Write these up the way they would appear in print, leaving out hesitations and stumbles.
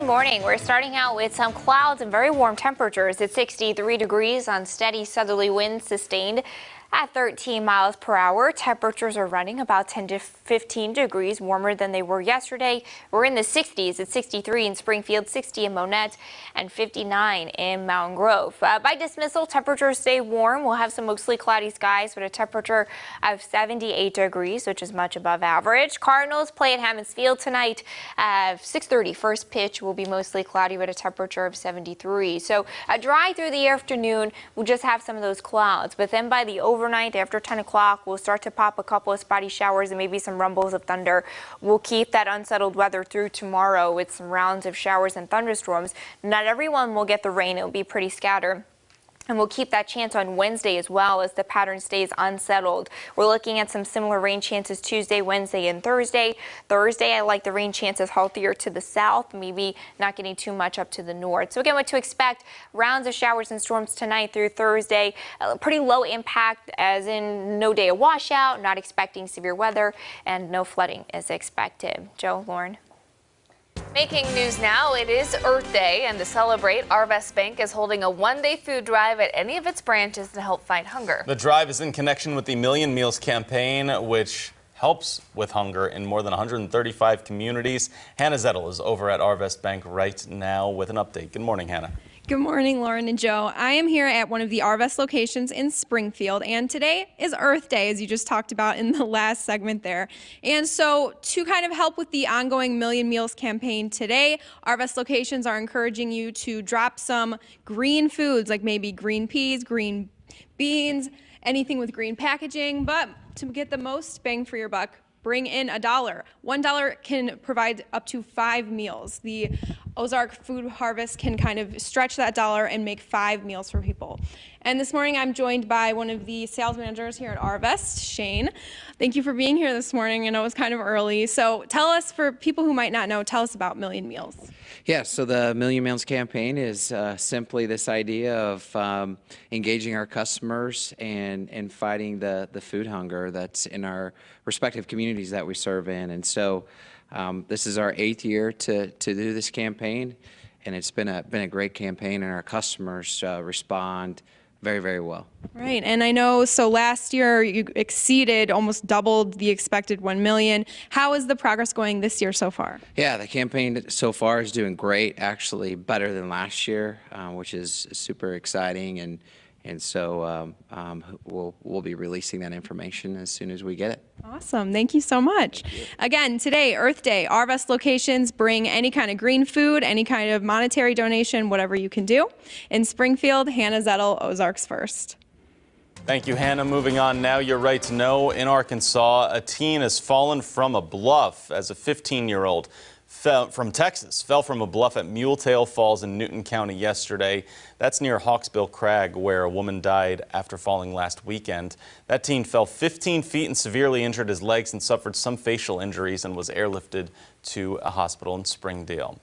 Morning. We're starting out with some clouds and very warm temperatures at 63 degrees on steady southerly winds sustained at 13 miles per hour. Temperatures are running about 10 to 15 degrees warmer than they were yesterday. We're in the 60s at 63 in Springfield, 60 in Monette, and 59 in Mountain Grove. By dismissal, temperatures stay warm. We'll have some mostly cloudy skies with a temperature of 78 degrees, which is much above average. Cardinals play at Hammons Field tonight at 6:30. First pitch will be mostly cloudy with a temperature of 73. So dry through the afternoon. We'll just have some of those clouds, but then by the overnight after 10 o'clock, we'll start to pop a couple of spotty showers and maybe some rumbles of thunder. We'll keep that unsettled weather through tomorrow with some rounds of showers and thunderstorms. Not everyone will get the rain. It'll be pretty scattered. And we'll keep that chance on Wednesday as well as the pattern stays unsettled. We're looking at some similar rain chances Tuesday, Wednesday, and Thursday. Thursday, I like the rain chances healthier to the south, maybe not getting too much up to the north. So again, what to expect, rounds of showers and storms tonight through Thursday. Pretty low impact, as in no day of washout, not expecting severe weather, and no flooding is expected. Joe, Lauren. Making news now, it is Earth Day, and to celebrate, Arvest Bank is holding a one-day food drive at any of its branches to help fight hunger. The drive is in connection with the Million Meals campaign, which helps with hunger in more than 135 communities. Hannah Zettel is over at Arvest Bank right now with an update. Good morning, Hannah. Good morning, Lauren and Joe. I am here at one of the Arvest locations in Springfield, and today is Earth Day, as you just talked about in the last segment there. And so to kind of help with the ongoing Million Meals campaign today, Arvest locations are encouraging you to drop some green foods, like maybe green peas, green beans, anything with green packaging, but to get the most bang for your buck, bring in $1. $1 can provide up to 5 meals. The Ozark Food Harvest can kind of stretch that dollar and make 5 meals for people. And this morning I'm joined by one of the sales managers here at Arvest, Shane. Thank you for being here this morning. I know it was kind of early. So tell us, for people who might not know, tell us about Million Meals. Yeah, so the Million Meals campaign is simply this idea of engaging our customers and fighting the food hunger that's in our respective communities that we serve in. And so this is our 8th year to do this campaign, and it's been a great campaign, and our customers respond very, very well. Right, and I know, so last year you exceeded, almost doubled the expected 1 million. How is the progress going this year so far? Yeah, the campaign so far is doing great, actually better than last year, which is super exciting, and so we'll be releasing that information as soon as we get it. Awesome. Thank you so much. Again, today, Earth Day, Arvest locations bring any kind of green food, any kind of monetary donation, whatever you can do. In Springfield, Hannah Zettel, Ozarks First. Thank you, Hannah. Moving on now, you're right to know, in Arkansas, a teen has fallen from a bluff as a 15-year-old from Texas fell from a bluff at Muletail Falls in Newton County yesterday. That's near Hawksbill Crag, where a woman died after falling last weekend. That teen fell 15 feet and severely injured his legs and suffered some facial injuries and was airlifted to a hospital in Springdale.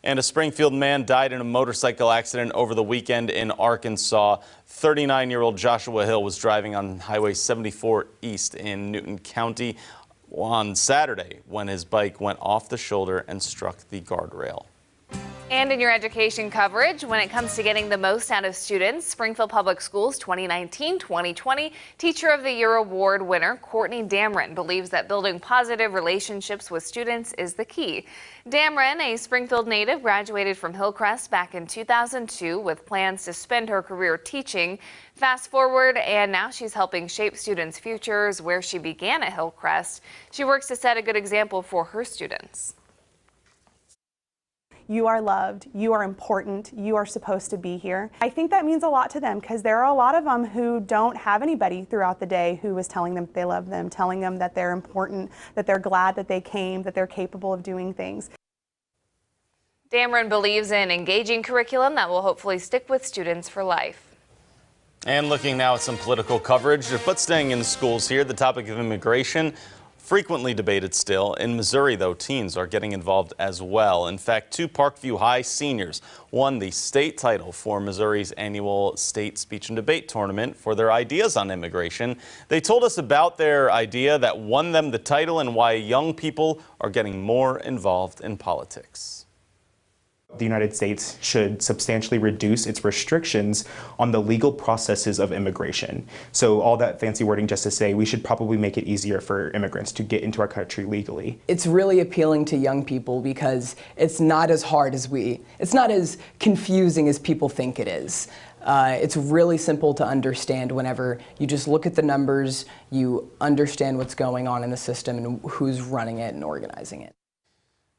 And a Springfield man died in a motorcycle accident over the weekend in Arkansas. 39-year-old Joshua Hill was driving on Highway 74 East in Newton County on Saturday when his bike went off the shoulder and struck the guardrail. And in your education coverage, when it comes to getting the most out of students, Springfield Public Schools 2019-2020 Teacher of the Year Award winner Courtney Damron believes that building positive relationships with students is the key. Damron, a Springfield native, graduated from Hillcrest back in 2002 with plans to spend her career teaching. Fast forward, and now she's helping shape students' futures where she began at Hillcrest. She works to set a good example for her students. You are loved, you are important, you are supposed to be here. I think that means a lot to them because there are a lot of them who don't have anybody throughout the day who is telling them they love them, telling them that they're important, that they're glad that they came, that they're capable of doing things. Damron believes in engaging curriculum that will hopefully stick with students for life. And looking now at some political coverage, but staying in the schools here, the topic of immigration. Frequently debated still. In Missouri, though, teens are getting involved as well. In fact, 2 Parkview High seniors won the state title for Missouri's annual state speech and debate tournament for their ideas on immigration. They told us about their idea that won them the title and why young people are getting more involved in politics. The United States should substantially reduce its restrictions on the legal processes of immigration. So all that fancy wording just to say we should probably make it easier for immigrants to get into our country legally. It's really appealing to young people because it's not as hard as it's not as confusing as people think it is. It's really simple to understand whenever you just look at the numbers, you understand what's going on in the system and who's running it and organizing it.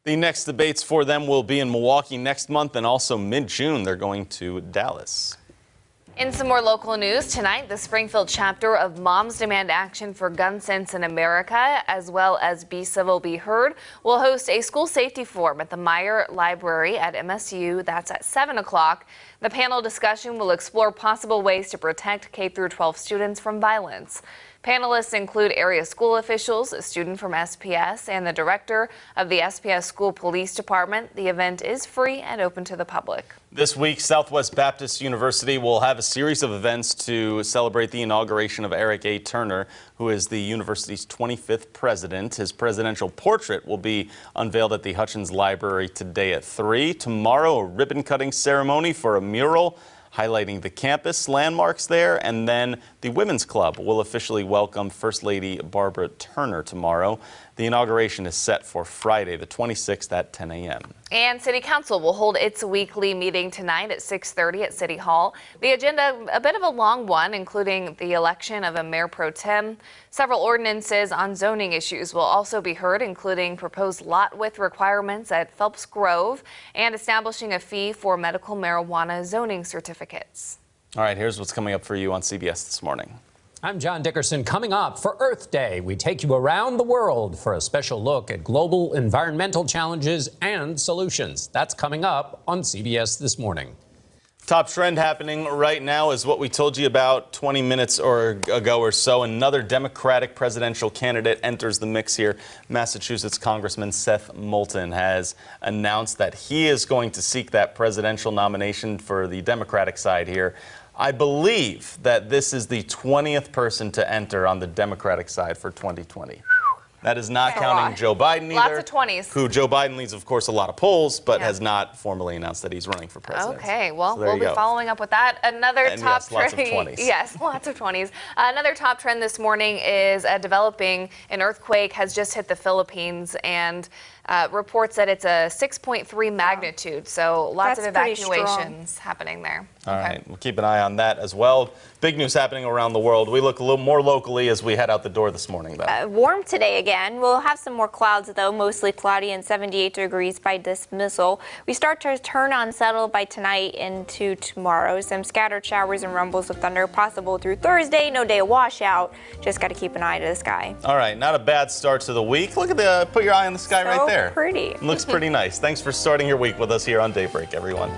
The next debates for them will be in Milwaukee next month, and also mid-June they're going to Dallas. In some more local news tonight, the Springfield chapter of Moms Demand Action for Gun Sense in America, as well as Be Civil, Be Heard, will host a school safety forum at the Meyer Library at MSU. That's at 7 o'clock. The panel discussion will explore possible ways to protect K-12 students from violence. Panelists include area school officials, a student from SPS, and the director of the SPS School Police Department. The event is free and open to the public. This week, Southwest Baptist University will have a series of events to celebrate the inauguration of Eric A. Turner, who is the university's 25th president. His presidential portrait will be unveiled at the Hutchins Library today at 3. Tomorrow, a ribbon-cutting ceremony for a mural highlighting the campus landmarks there, and then the Women's Club will officially welcome First Lady Barbara Turner tomorrow. The inauguration is set for Friday, the 26th at 10 a.m. And City Council will hold its weekly meeting tonight at 6:30 at City Hall. The agenda, a bit of a long one, including the election of a mayor pro tem. Several ordinances on zoning issues will also be heard, including proposed lot width requirements at Phelps Grove and establishing a fee for medical marijuana zoning certificates. All right, here's what's coming up for you on CBS this morning. I'm John Dickerson. Coming up for Earth Day, we take you around the world for a special look at global environmental challenges and solutions. That's coming up on CBS This Morning. Top trend happening right now is what we told you about 20 minutes ago or so. Another Democratic presidential candidate enters the mix here. Massachusetts Congressman Seth Moulton has announced that he is going to seek that presidential nomination for the Democratic side here. I believe that this is the 20th person to enter on the Democratic side for 2020. That is not counting Joe Biden either. Lots of 20s. Who Joe Biden leads, of course, a lot of polls, but has not formally announced that he's running for president. Okay, well, So we'll be following up with that. Another top yes, lots of trend. 20s. Yes, lots of 20s. Another top trend this morning is developing. An earthquake has just hit the Philippines, and reports that it's a 6.3 magnitude. So lots of evacuations happening there. All right, we'll keep an eye on that as well. Big news happening around the world. We look a little more locally as we head out the door this morning, though. Warm today again. We'll have some more clouds, though, mostly cloudy and 78 degrees by dismissal. We start to turn unsettled by tonight into tomorrow. Some scattered showers and rumbles of thunder possible through Thursday. No day of washout. Just got to keep an eye to the sky. All right, not a bad start to the week. Look at put your eye on the sky right there. Pretty. Looks pretty nice. Thanks for starting your week with us here on Daybreak, everyone.